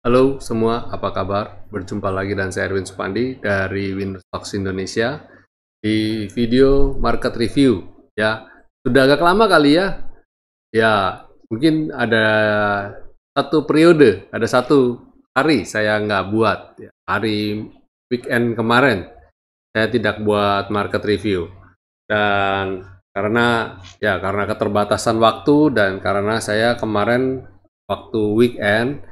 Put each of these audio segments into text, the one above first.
Halo semua, apa kabar? Berjumpa lagi dan saya Erwin Supandi dari Winner Stocks Indonesia di video market review. Ya, sudah agak lama kali ya. Ya, mungkin ada satu periode, ada satu hari saya nggak buat. Ya, hari weekend kemarin saya tidak buat market review. Dan karena keterbatasan waktu dan karena saya kemarin waktu weekend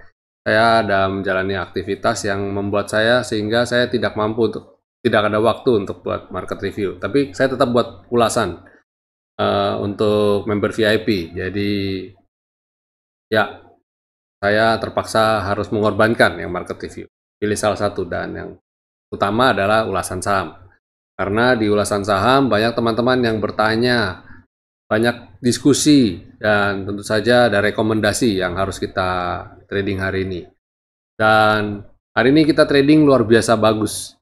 saya ada menjalani aktivitas yang membuat sehingga saya tidak ada waktu untuk buat market review. Tapi saya tetap buat ulasan untuk member VIP. Jadi ya, saya terpaksa harus mengorbankan yang market review. Pilih salah satu, dan yang utama adalah ulasan saham. Karena di ulasan saham banyak teman-teman yang bertanya, banyak diskusi, dan tentu saja ada rekomendasi yang harus kita trading hari ini. Dan hari ini kita trading luar biasa bagus.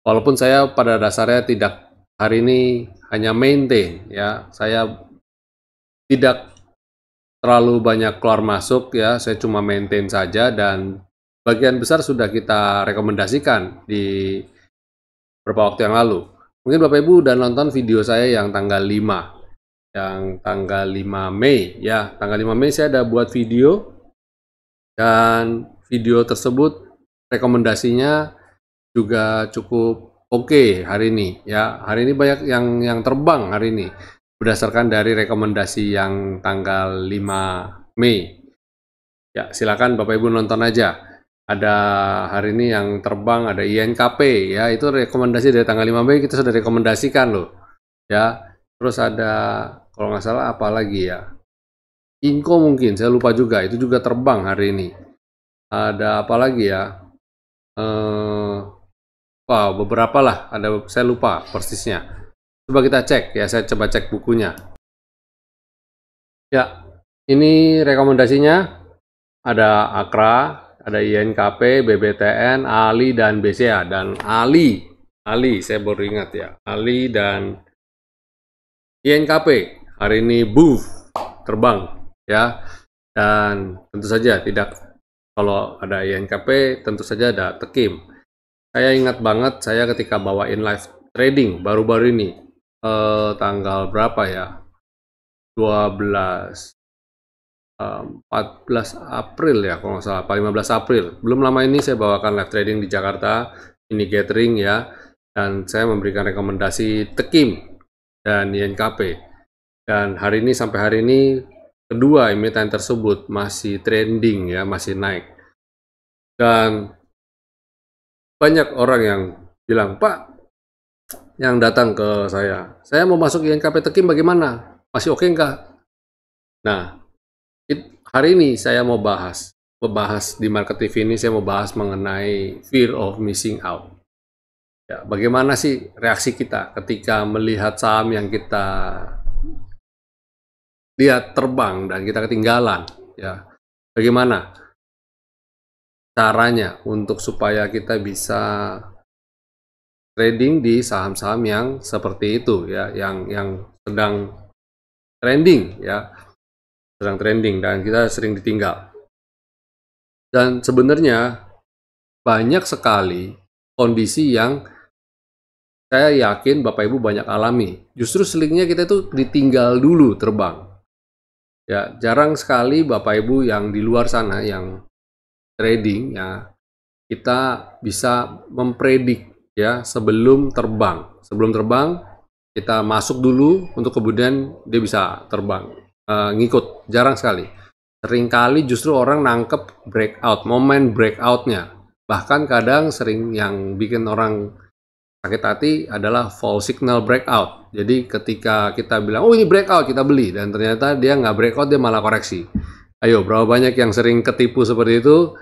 Walaupun saya pada dasarnya tidak hari ini hanya maintain ya, saya tidak terlalu banyak keluar masuk ya, saya cuma maintain saja, dan bagian besar sudah kita rekomendasikan di beberapa waktu yang lalu. Mungkin Bapak Ibu udah nonton video saya yang tanggal 5. Yang tanggal 5 Mei ya, tanggal 5 Mei saya ada buat video, dan video tersebut rekomendasinya juga cukup oke hari ini ya. Hari ini banyak yang terbang hari ini berdasarkan dari rekomendasi yang tanggal 5 Mei. Ya, silakan Bapak Ibu nonton aja. Ada hari ini yang terbang, ada INKP ya, itu rekomendasi dari tanggal 5 Mei kita sudah rekomendasikan loh. Ya, terus ada kalau nggak salah apa lagi ya, Inco mungkin, saya lupa juga, itu juga terbang hari ini. Ada apa lagi ya, wow, beberapa lah, saya lupa persisnya. Coba kita cek ya, saya coba cek bukunya. Ya, ini rekomendasinya ada Akra, ada INKP, BBTN, Ali, dan BCA. Dan Ali, saya baru ingat ya, Ali dan INKP hari ini terbang ya. Dan tentu saja kalau ada INKP tentu saja ada Tekim. Saya ingat banget saya ketika bawain live trading baru-baru ini tanggal berapa ya, 14 April ya kalau nggak salah, 15 April. Belum lama ini saya bawakan live trading di Jakarta, ini gathering ya, dan saya memberikan rekomendasi Tekim dan INKP. Dan hari ini sampai hari ini kedua emiten tersebut masih trending ya, masih naik. Dan banyak orang yang bilang, Pak, yang datang ke saya mau masuk INKP Tekim bagaimana? Masih oke nggak? Nah, hari ini saya mau bahas di Market TV ini, saya mau bahas mengenai fear of missing out. Ya, bagaimana sih reaksi kita ketika melihat saham yang kita lihat terbang dan kita ketinggalan ya. Bagaimana caranya untuk supaya kita bisa trading di saham-saham yang seperti itu ya, yang sedang trending ya, sedang trending dan kita sering ditinggal. Dan sebenarnya banyak sekali kondisi yang saya yakin Bapak Ibu banyak alami. Justru seringnya kita itu ditinggal dulu terbang. Ya, jarang sekali Bapak Ibu yang di luar sana yang trading ya, kita bisa mempredik ya sebelum terbang. Sebelum terbang kita masuk dulu untuk kemudian dia bisa terbang. Ngikut, jarang sekali. Seringkali justru orang nangkep breakout, momen breakoutnya. Bahkan kadang sering yang bikin orang sakit hati adalah false signal breakout. Jadi ketika kita bilang, oh ini breakout, kita beli, dan ternyata dia nggak breakout, dia malah koreksi. Ayo, berapa banyak yang sering ketipu seperti itu?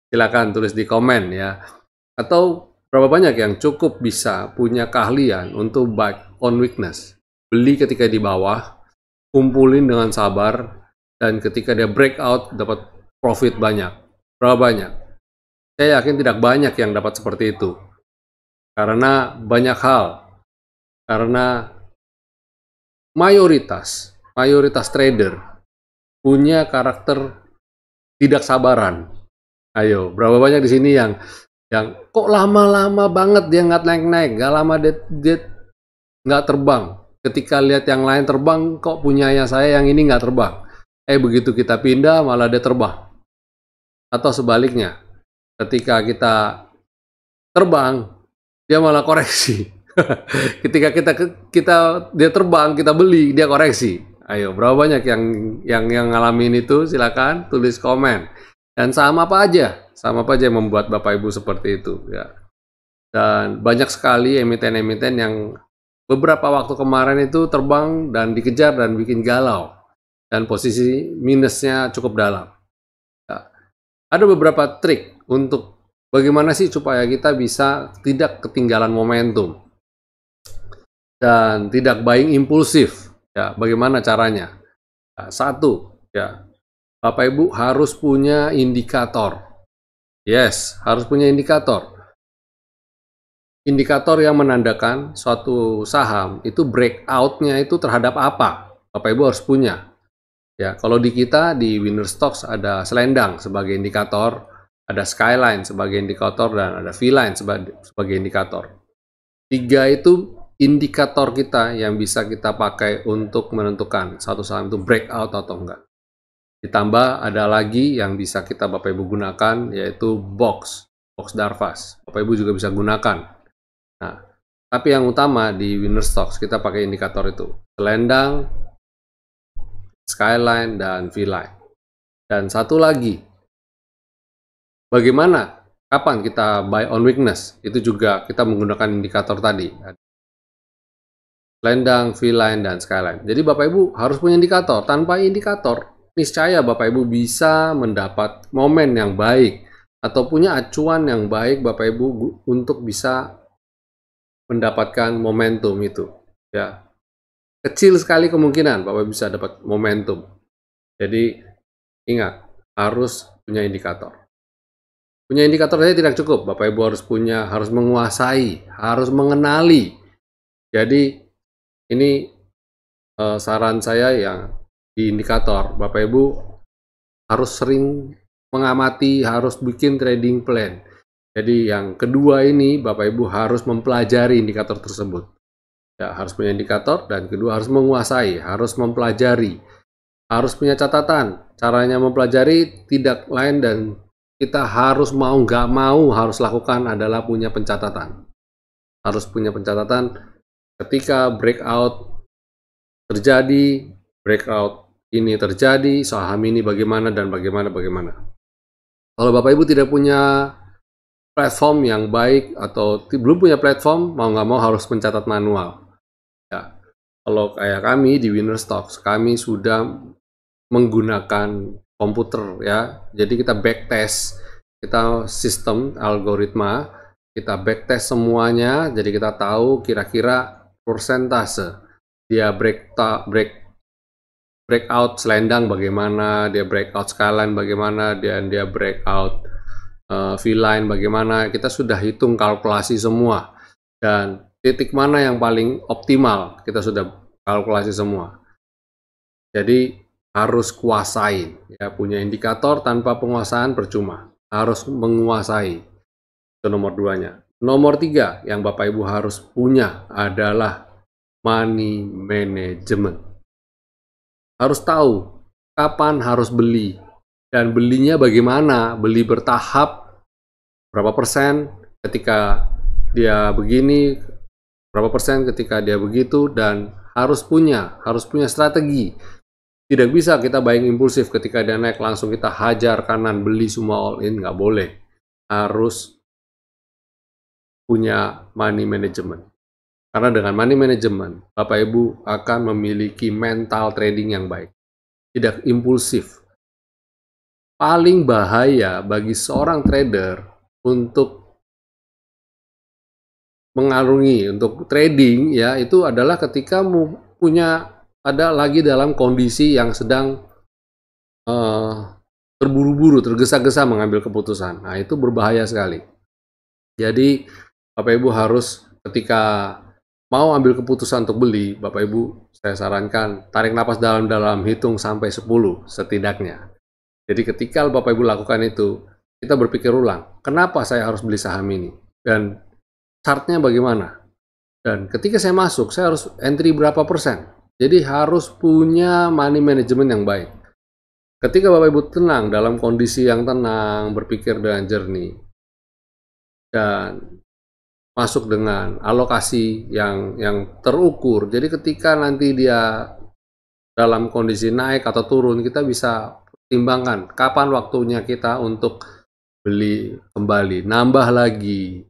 Silakan tulis di komen ya. Atau Berapa banyak yang cukup bisa punya keahlian untuk buy on weakness, beli ketika di bawah, kumpulin dengan sabar, dan ketika dia breakout dapat profit banyak. Berapa banyak? Saya yakin tidak banyak yang dapat seperti itu. Karena banyak hal. Karena mayoritas trader punya karakter tidak sabaran. Ayo, berapa banyak di sini yang kok lama-lama banget dia nggak naik-naik, nggak lama dia nggak terbang. Ketika lihat yang lain terbang, kok punyanya saya yang ini nggak terbang. Begitu kita pindah malah dia terbang. Atau sebaliknya, ketika kita terbang, dia malah koreksi. Ketika dia terbang, kita beli, dia koreksi. Ayo, berapa banyak yang ngalamin itu? Silakan tulis komen. Dan sama apa aja yang membuat Bapak Ibu seperti itu ya. Dan banyak sekali emiten-emiten yang beberapa waktu kemarin itu terbang dan dikejar dan bikin galau. Dan posisi minusnya cukup dalam. Ya. Ada beberapa trik untuk bagaimana sih supaya kita bisa tidak ketinggalan momentum dan tidak buying impulsif. Ya, bagaimana caranya? Nah, satu, ya, Bapak Ibu harus punya indikator. Yes, harus punya indikator. Indikator yang menandakan suatu saham itu breakout-nya itu terhadap apa? Bapak Ibu harus punya. Ya, kalau di kita di Winner Stocks ada selendang sebagai indikator, ada skyline sebagai indikator, dan ada V-line sebagai indikator. 3 itu indikator kita yang bisa kita pakai untuk menentukan satu saham itu breakout atau enggak. Ditambah ada lagi yang bisa kita Bapak Ibu gunakan, yaitu box Darvas. Bapak Ibu juga bisa gunakan. Nah, tapi yang utama di Winner Stocks kita pakai indikator itu, selendang, skyline, dan V-line. Dan satu lagi, bagaimana, kapan kita buy on weakness? Itu juga kita menggunakan indikator tadi, selendang, V-line, dan skyline. Jadi Bapak Ibu harus punya indikator. Tanpa indikator, niscaya Bapak Ibu bisa mendapat momen yang baik atau punya acuan yang baik Bapak Ibu untuk bisa mendapatkan momentum itu. Ya, kecil sekali kemungkinan Bapak bisa dapat momentum. Jadi ingat, harus punya indikator. Punya indikator saja tidak cukup. Bapak Ibu harus menguasai, harus mengenali. Jadi ini saran saya yang di indikator. Bapak Ibu harus sering mengamati, harus bikin trading plan. Jadi yang kedua ini Bapak Ibu harus mempelajari indikator tersebut. Ya, harus punya indikator, dan kedua harus menguasai, harus mempelajari, harus punya catatan. Caranya mempelajari tidak lain dan kita harus mau nggak mau harus lakukan adalah punya pencatatan. Harus punya pencatatan ketika breakout terjadi, breakout ini terjadi, saham ini bagaimana dan bagaimana. Kalau Bapak Ibu tidak punya platform yang baik atau belum punya platform, mau nggak mau harus mencatat manual. Ya, kalau kayak kami di Winner Stocks, kami sudah menggunakan komputer ya. Jadi kita backtest, kita sistem algoritma, kita backtest semuanya. Jadi kita tahu kira-kira persentase dia breakout selendang bagaimana, dia breakout skyline bagaimana, dan dia breakout V-line bagaimana. Kita sudah hitung kalkulasi semua, dan titik mana yang paling optimal kita sudah kalkulasi semua. Jadi harus kuasain ya, punya indikator. Tanpa penguasaan percuma, harus menguasai. Itu nomor 2-nya. Nomor 3 yang Bapak Ibu harus punya adalah money management. Harus tahu kapan harus beli dan belinya bagaimana, beli bertahap, berapa persen ketika dia begini, berapa persen ketika dia begitu, dan harus punya strategi. Tidak bisa kita buying impulsif ketika dia naik langsung kita hajar kanan beli semua all in, nggak boleh. Harus punya money management. Karena dengan money management, Bapak Ibu akan memiliki mental trading yang baik. Tidak impulsif. Paling bahaya bagi seorang trader untuk mengarungi untuk trading ya, itu adalah ketika ada lagi dalam kondisi yang sedang terburu-buru, tergesa-gesa mengambil keputusan. Nah, itu berbahaya sekali. Jadi, Bapak Ibu harus ketika mau ambil keputusan untuk beli, Bapak Ibu saya sarankan tarik napas dalam-dalam, hitung sampai 10 setidaknya. Jadi ketika Bapak Ibu lakukan itu, kita berpikir ulang, kenapa saya harus beli saham ini? Dan chartnya bagaimana? Dan ketika saya masuk, saya harus entry berapa persen? Jadi harus punya money management yang baik. Ketika Bapak Ibu tenang, dalam kondisi yang tenang, berpikir dengan jernih, dan masuk dengan alokasi yang terukur. Jadi ketika nanti dia dalam kondisi naik atau turun, kita bisa pertimbangkan kapan waktunya kita untuk beli kembali, nambah lagi,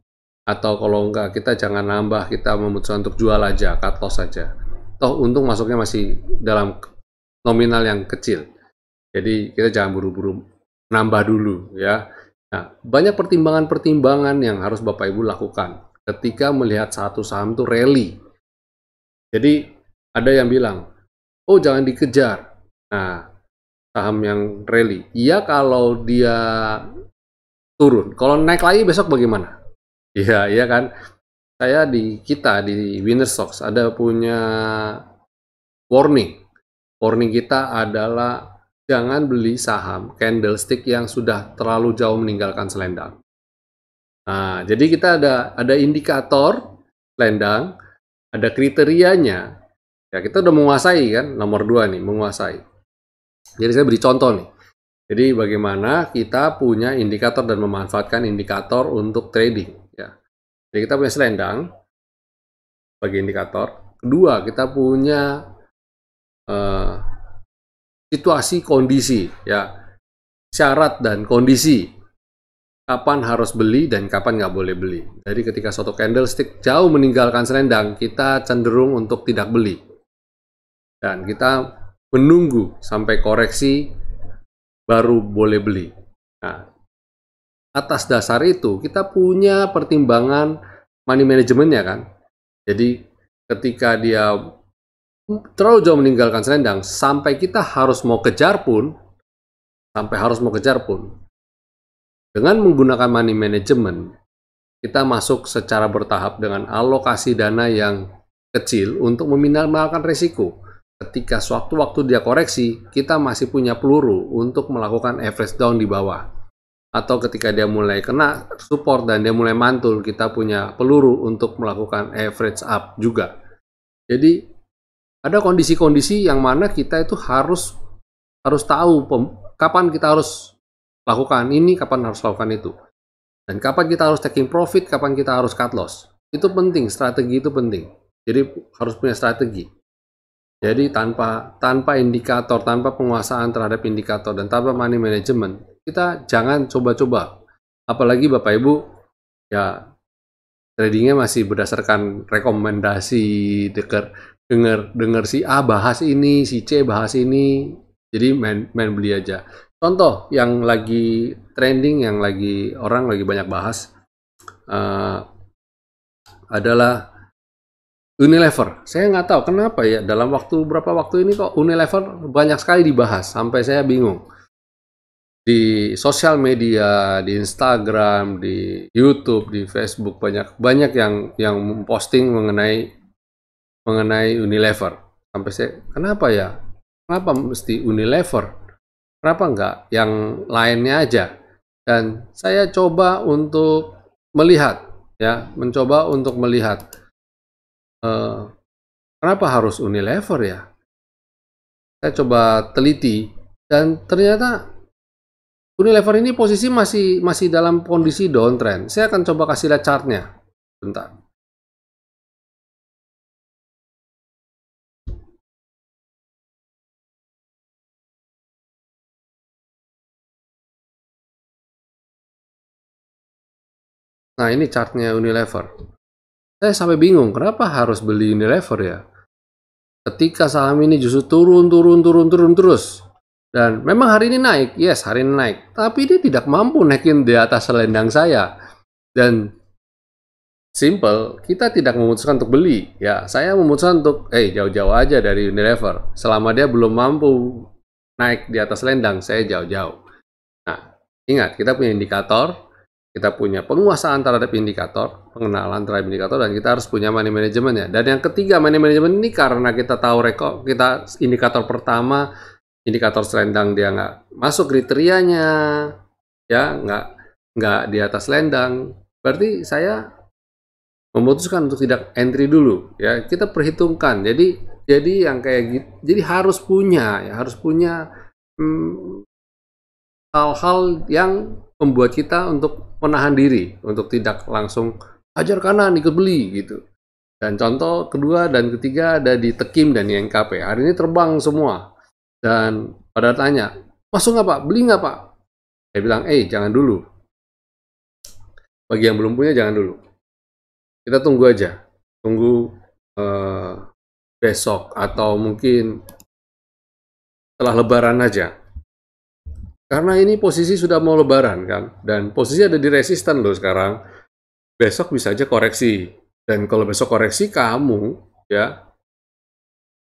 atau kalau enggak kita jangan nambah, kita memutuskan untuk jual aja, cut loss saja. Toh untung masuknya masih dalam nominal yang kecil. Jadi kita jangan buru-buru nambah dulu ya. Nah, banyak pertimbangan-pertimbangan yang harus Bapak Ibu lakukan ketika melihat satu saham itu rally. Jadi ada yang bilang, oh jangan dikejar. Nah, saham yang rally. Iya kalau dia turun. Kalau naik lagi besok bagaimana? Iya, iya kan. Saya di Winnerstocks ada punya warning. Warning kita adalah jangan beli saham candlestick yang sudah terlalu jauh meninggalkan selendang. Nah, jadi kita ada indikator selendang, ada kriterianya. Ya, kita udah menguasai kan, nomor 2 nih, menguasai. Jadi saya beri contoh nih. Jadi bagaimana kita punya indikator dan memanfaatkan indikator untuk trading. Ya. Jadi kita punya selendang sebagai indikator. Kedua, kita punya situasi kondisi, ya, syarat dan kondisi. Kapan harus beli dan kapan nggak boleh beli. Jadi ketika suatu candlestick jauh meninggalkan selendang, kita cenderung untuk tidak beli. Dan kita menunggu sampai koreksi baru boleh beli. Nah, atas dasar itu kita punya pertimbangan money management-nya kan. Jadi ketika dia terlalu jauh meninggalkan selendang, sampai kita harus mau kejar pun, dengan menggunakan money management, kita masuk secara bertahap dengan alokasi dana yang kecil untuk meminimalkan risiko. Ketika sewaktu-waktu dia koreksi, kita masih punya peluru untuk melakukan average down di bawah. Atau ketika dia mulai kena support dan dia mulai mantul, kita punya peluru untuk melakukan average up juga. Jadi ada kondisi-kondisi yang mana kita itu harus tahu kapan kita harus lakukan ini, kapan harus lakukan itu. Dan kapan kita harus taking profit, kapan kita harus cut loss. Itu penting, strategi itu penting. Jadi harus punya strategi. Jadi tanpa indikator, tanpa penguasaan terhadap indikator, dan tanpa money management, kita jangan coba-coba. Apalagi Bapak Ibu, ya tradingnya masih berdasarkan rekomendasi, dengar si A bahas ini, si C bahas ini, jadi main beli aja. Contoh yang lagi trending, yang orang lagi banyak bahas adalah Unilever. Saya nggak tahu kenapa ya, dalam beberapa waktu ini kok Unilever banyak sekali dibahas, sampai saya bingung. Di sosial media, di Instagram, di YouTube, di Facebook, banyak yang posting mengenai Unilever. Sampai saya, kenapa ya? Kenapa mesti Unilever? Kenapa enggak yang lainnya aja? Dan saya coba untuk melihat, ya, kenapa harus Unilever ya? Saya coba teliti dan ternyata Unilever ini posisi masih dalam kondisi downtrend. Saya akan coba kasih lihat chartnya. Bentar. Nah, ini chartnya Unilever. Saya sampai bingung, kenapa harus beli Unilever ya? Ketika saham ini justru turun terus. Dan memang hari ini naik, yes, hari ini naik. Tapi dia tidak mampu naikin di atas selendang saya. Dan Simple, kita tidak memutuskan untuk beli. Ya, saya memutuskan untuk jauh-jauh aja dari Unilever. Selama dia belum mampu naik di atas lendang, saya jauh-jauh. Nah, ingat, kita punya indikator, kita punya penguasaan terhadap indikator, pengenalan terhadap indikator, dan kita harus punya money management ya. Dan yang ketiga, money management ini karena kita tahu kita indikator pertama, indikator selendang dia nggak masuk kriterianya, ya nggak di atas lendang. Berarti saya memutuskan untuk tidak entry dulu ya, kita perhitungkan. Jadi yang kayak gitu, jadi harus punya hal-hal yang membuat kita untuk menahan diri untuk tidak langsung hajar kanan ikut beli gitu. Dan contoh kedua dan ketiga ada di Tekim dan INKP. Hari ini terbang semua, dan pada tanya, masuk nggak Pak, beli nggak Pak? Saya bilang, jangan dulu, bagi yang belum punya jangan dulu, kita tunggu aja, tunggu besok atau mungkin setelah lebaran aja. Karena ini posisi sudah mau lebaran kan, dan posisi ada di resisten loh sekarang. Besok bisa aja koreksi. Dan kalau besok koreksi, kamu ya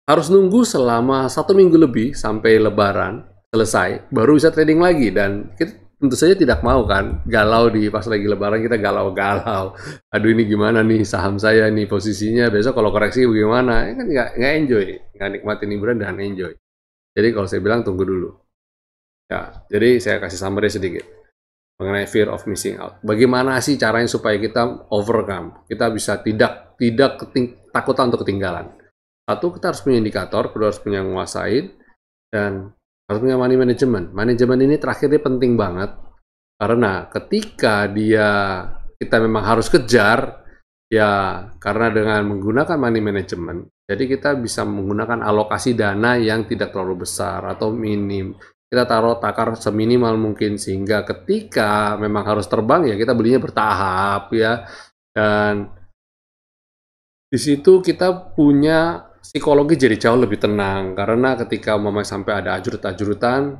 harus nunggu selama 1 minggu lebih sampai lebaran selesai, baru bisa trading lagi. Dan kita tentu saja tidak mau kan galau di pas lagi lebaran, kita galau-galau. Aduh ini gimana nih saham saya nih posisinya, besok kalau koreksi bagaimana? Kan nggak enjoy, nggak nikmatin liburan dan enjoy. Jadi kalau saya bilang tunggu dulu. Ya, jadi saya kasih summary sedikit mengenai fear of missing out. Bagaimana sih caranya supaya kita overcome? Kita bisa tidak takutan untuk ketinggalan. Satu, kita harus punya indikator, kedua harus punya nguasain, dan harus punya money management. Manajemen ini terakhir dia penting banget, karena ketika kita memang harus kejar, ya karena dengan menggunakan money management, jadi kita bisa menggunakan alokasi dana yang tidak terlalu besar atau minim. Kita taruh takar seminimal mungkin, sehingga ketika memang harus terbang ya kita belinya bertahap ya. Dan di situ kita punya psikologi jadi jauh lebih tenang, karena ketika sampai ada ajurut-ajurutan,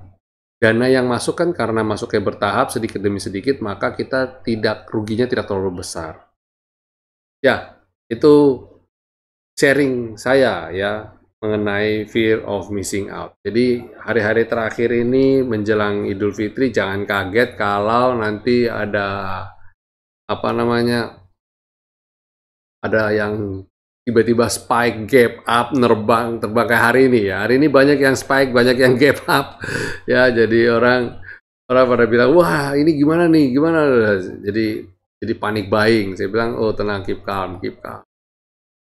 dana yang masuk kan karena masuknya bertahap sedikit demi sedikit, maka kita ruginya tidak terlalu besar. Ya, itu sharing saya ya mengenai fear of missing out. Jadi hari-hari terakhir ini menjelang Idul Fitri jangan kaget kalau nanti ada ada yang tiba-tiba spike, gap up, terbang kayak hari ini ya. Hari ini banyak yang spike, banyak yang gap up ya. Jadi orang pada bilang, wah ini gimana nih, gimana? Jadi panik buying. Saya bilang, oh tenang, keep calm.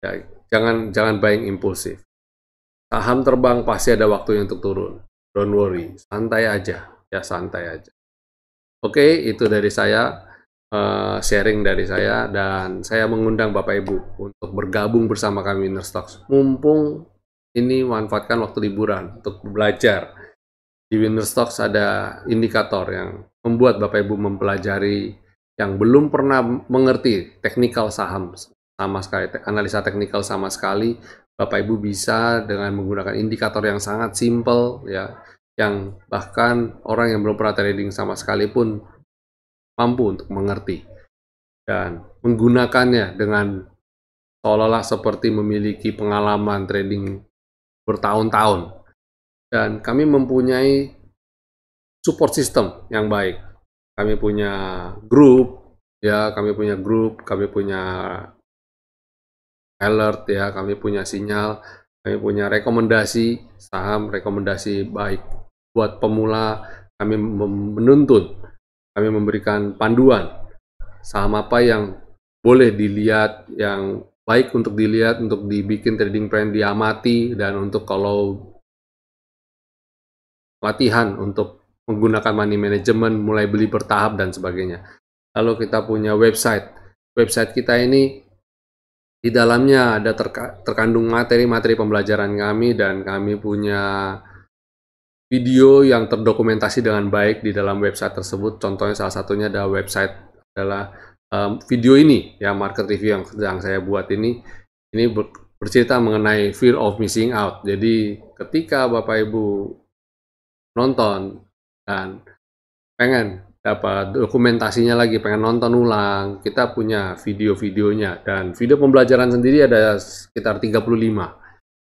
Ya, jangan buying impulsif. Saham terbang pasti ada waktunya untuk turun. Don't worry, santai aja, ya santai aja. Oke, itu dari saya, sharing dari saya, dan saya mengundang Bapak Ibu untuk bergabung bersama kami Winnerstocks. Mumpung ini manfaatkan waktu liburan untuk belajar. Di Winnerstocks ada indikator yang membuat Bapak Ibu mempelajari yang belum pernah mengerti teknikal saham sama sekali, analisa teknikal sama sekali. Bapak Ibu bisa dengan menggunakan indikator yang sangat simple ya, yang bahkan orang yang belum pernah trading sama sekali pun mampu untuk mengerti dan menggunakannya dengan seolah-olah seperti memiliki pengalaman trading bertahun-tahun. Dan kami mempunyai support system yang baik. Kami punya grup ya, kami punya alert ya, kami punya sinyal, kami punya rekomendasi saham, rekomendasi baik buat pemula. Kami menuntun, kami memberikan panduan saham apa yang boleh dilihat, yang baik untuk dilihat, untuk dibikin trading plan, diamati, dan untuk kalau latihan untuk menggunakan money management, mulai beli bertahap dan sebagainya. Lalu kita punya website kita ini di dalamnya ada terkandung materi-materi pembelajaran kami, dan kami punya video yang terdokumentasi dengan baik di dalam website tersebut. Contohnya salah satunya adalah video ini ya, market review yang sedang saya buat ini bercerita mengenai fear of missing out. Jadi ketika Bapak Ibu nonton dan pengen dapat dokumentasinya lagi, pengen nonton ulang, kita punya video-videonya, dan video pembelajaran sendiri ada sekitar 35.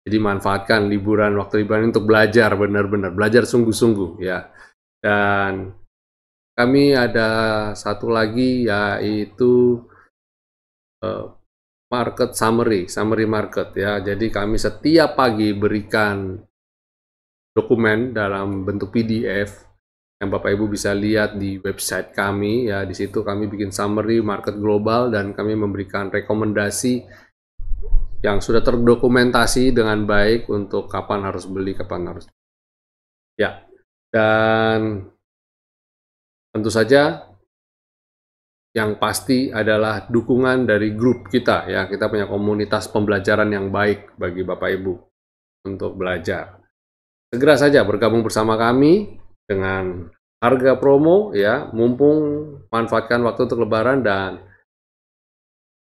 Jadi manfaatkan waktu liburan untuk belajar, benar-benar belajar sungguh-sungguh ya. Dan kami ada satu lagi, yaitu market summary market ya. Jadi kami setiap pagi berikan dokumen dalam bentuk PDF yang Bapak Ibu bisa lihat di website kami ya. Di situ kami bikin summary market global dan kami memberikan rekomendasi yang sudah terdokumentasi dengan baik untuk kapan harus beli, kapan harus ya. Dan tentu saja yang pasti adalah dukungan dari grup kita ya. Kita punya komunitas pembelajaran yang baik bagi Bapak Ibu untuk belajar. Segera saja bergabung bersama kami dengan harga promo ya, mumpung manfaatkan waktu untuk lebaran, dan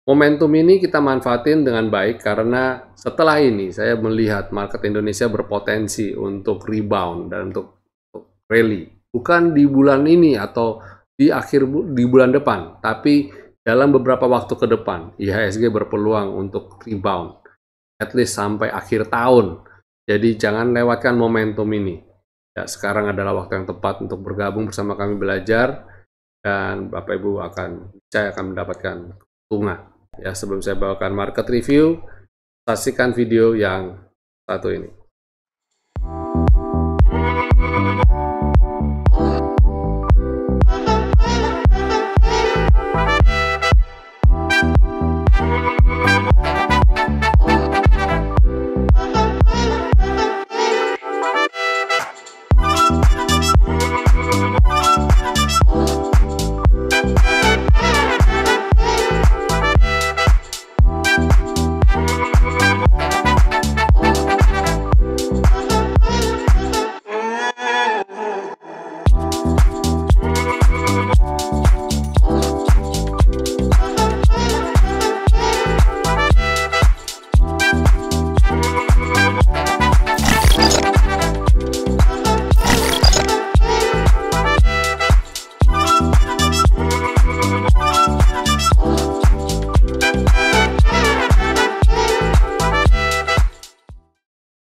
momentum ini kita manfaatin dengan baik karena setelah ini saya melihat market Indonesia berpotensi untuk rebound dan untuk rally. Bukan di bulan ini atau di bulan depan, tapi dalam beberapa waktu ke depan IHSG berpeluang untuk rebound at least sampai akhir tahun. Jadi jangan lewatkan momentum ini ya. Sekarang adalah waktu yang tepat untuk bergabung bersama kami belajar, dan Bapak Ibu saya akan mendapatkan keuntungan ya. Sebelum saya bawakan market review, saksikan video yang satu ini.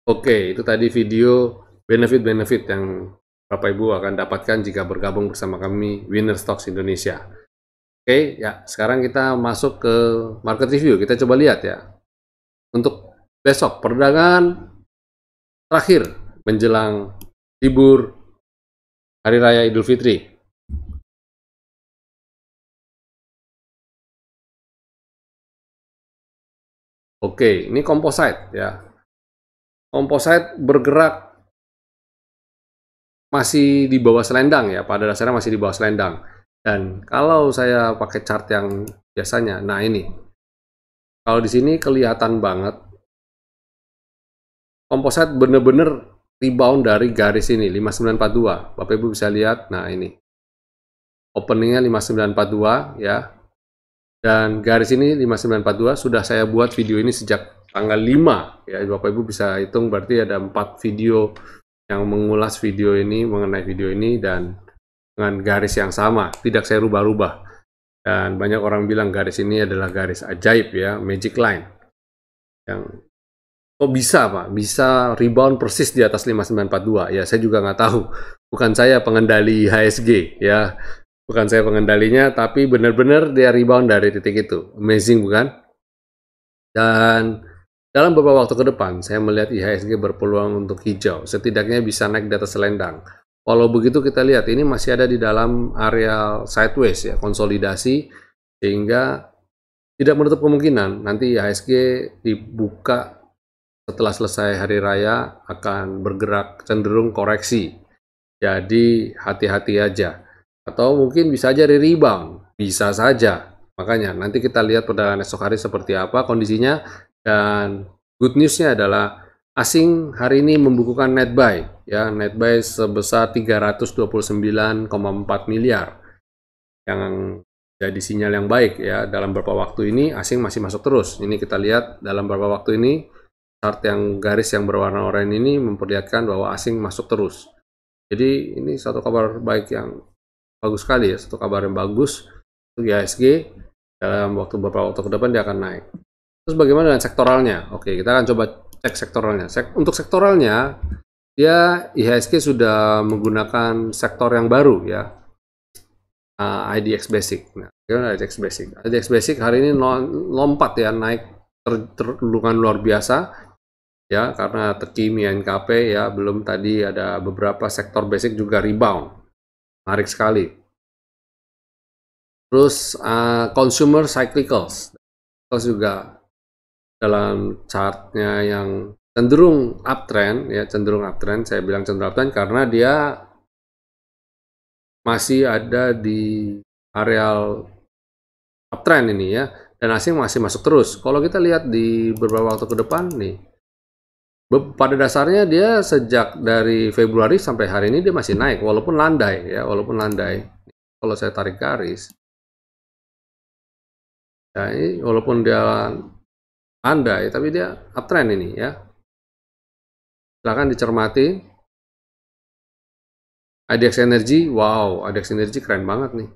Oke, itu tadi video benefit-benefit yang Bapak Ibu akan dapatkan jika bergabung bersama kami Winner Stocks Indonesia. Oke, ya sekarang kita masuk ke market review. Kita coba lihat ya. Untuk besok, perdagangan terakhir menjelang libur Hari Raya Idul Fitri. Oke, ini composite ya. Composite bergerak masih di bawah selendang ya, pada dasarnya masih di bawah selendang. Dan kalau saya pakai chart yang biasanya, nah ini, kalau di sini kelihatan banget, composite bener-bener rebound dari garis ini, 5942. Bapak Ibu bisa lihat, nah ini, openingnya 5942 ya, dan garis ini 5942, sudah saya buat video ini sejak tanggal 5 ya. Bapak Ibu bisa hitung, berarti ada 4 video yang mengulas video ini, mengenai video ini, dan dengan garis yang sama, tidak saya rubah-rubah. Dan banyak orang bilang garis ini adalah garis ajaib ya, magic line. Yang kok bisa Pak? Bisa rebound persis di atas 5942. Ya saya juga nggak tahu. Bukan saya pengendali HSG ya. Bukan saya pengendalinya, tapi benar-benar dia rebound dari titik itu. Amazing bukan? Dan dalam beberapa waktu ke depan, saya melihat IHSG berpeluang untuk hijau. Setidaknya bisa naik di atas selendang. Walau begitu, kita lihat ini masih ada di dalam area sideways ya, konsolidasi, sehingga tidak menutup kemungkinan nanti IHSG dibuka setelah selesai hari raya akan bergerak cenderung koreksi. Jadi hati-hati aja. Atau mungkin bisa aja rebound, bisa saja. Makanya nanti kita lihat perdagangan esok hari seperti apa kondisinya. Dan good newsnya adalah asing hari ini membukukan net buy ya, net buy sebesar 329,4 miliar, yang jadi sinyal yang baik ya. Dalam beberapa waktu ini asing masih masuk terus. Ini kita lihat dalam beberapa waktu ini chart yang garis yang berwarna oranye ini memperlihatkan bahwa asing masuk terus. Jadi ini satu kabar baik yang bagus sekali ya, satu kabar yang bagus untuk IHSG. Dalam beberapa waktu ke depan dia akan naik. Terus bagaimana dengan sektoralnya? Oke, kita akan coba cek sektoralnya. Untuk sektoralnya, dia IHSG sudah menggunakan sektor yang baru ya, IDX Basic. Nah, IDX Basic. IDX Basic hari ini lompat ya, naik dengan luar biasa ya, karena TEKI, NKP ya, belum tadi ada beberapa sektor basic juga rebound. Menarik sekali. Terus consumer cyclicals juga dalam chartnya yang cenderung uptrend ya, cenderung uptrend. Saya bilang cenderung uptrend karena dia masih ada di areal uptrend ini ya, dan asing masih masuk terus. Kalau kita lihat di beberapa waktu ke depan nih, pada dasarnya dia sejak dari Februari sampai hari ini dia masih naik, walaupun landai ya, walaupun landai. Kalau saya tarik garis, ya ini walaupun dia landai, tapi dia uptrend ini ya. Silahkan dicermati. IDX Energy, wow, IDX Energy keren banget nih.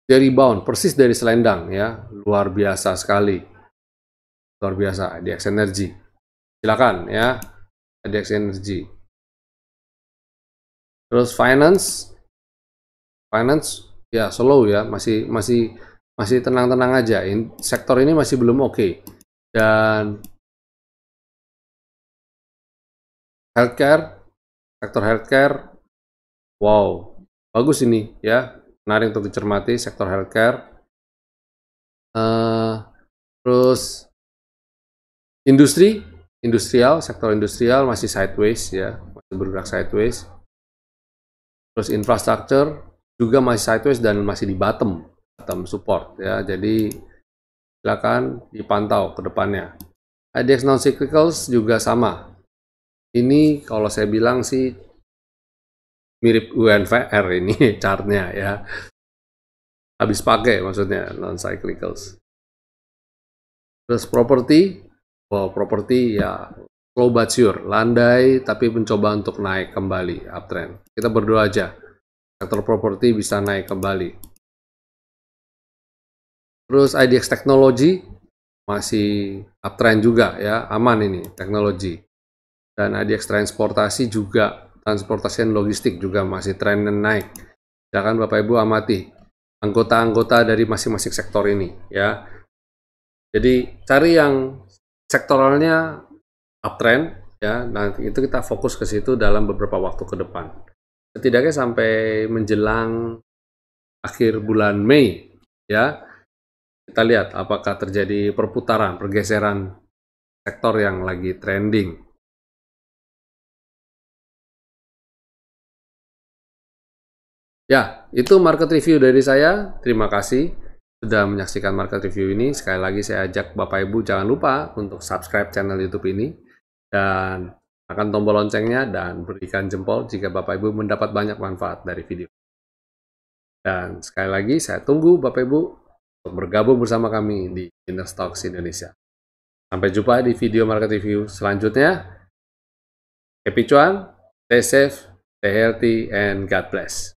Dia rebound, persis dari selendang ya, luar biasa sekali. Luar biasa, IDX Energy. Silakan ya, IDX Energy. Terus finance ya slow ya, masih tenang-tenang aja. Sektor ini masih belum oke. Dan sektor healthcare, wow, bagus ini ya, menarik untuk dicermati sektor healthcare. Terus sektor industrial masih sideways ya, masih bergerak sideways. Terus infrastructure juga masih sideways dan masih di bottom support ya, jadi silakan dipantau ke depannya. IDX non cyclicals juga sama. Ini kalau saya bilang sih mirip UNVR ini chartnya ya, habis pakai maksudnya non cyclicals. Terus properti ya slow but sure, landai tapi mencoba untuk naik kembali uptrend. Kita berdoa aja sektor properti bisa naik kembali. Terus IDX teknologi masih uptrend juga ya, aman ini teknologi. Dan IDX transportasi juga, transportasi dan logistik juga masih tren naik. Silakan Bapak Ibu amati anggota-anggota dari masing-masing sektor ini ya. Jadi cari yang sektoralnya uptrend ya, nanti itu kita fokus ke situ dalam beberapa waktu ke depan. Setidaknya sampai menjelang akhir bulan Mei ya. Kita lihat apakah terjadi pergeseran sektor yang lagi trending. Ya, itu market review dari saya. Terima kasih sudah menyaksikan market review ini. Sekali lagi saya ajak Bapak Ibu jangan lupa untuk subscribe channel YouTube ini dan tekan tombol loncengnya dan berikan jempol jika Bapak Ibu mendapat banyak manfaat dari video. Dan sekali lagi saya tunggu Bapak Ibu untuk bergabung bersama kami di Winner Stocks Indonesia. Sampai jumpa di video market review selanjutnya. Happy cuan, stay safe, stay healthy, and God bless.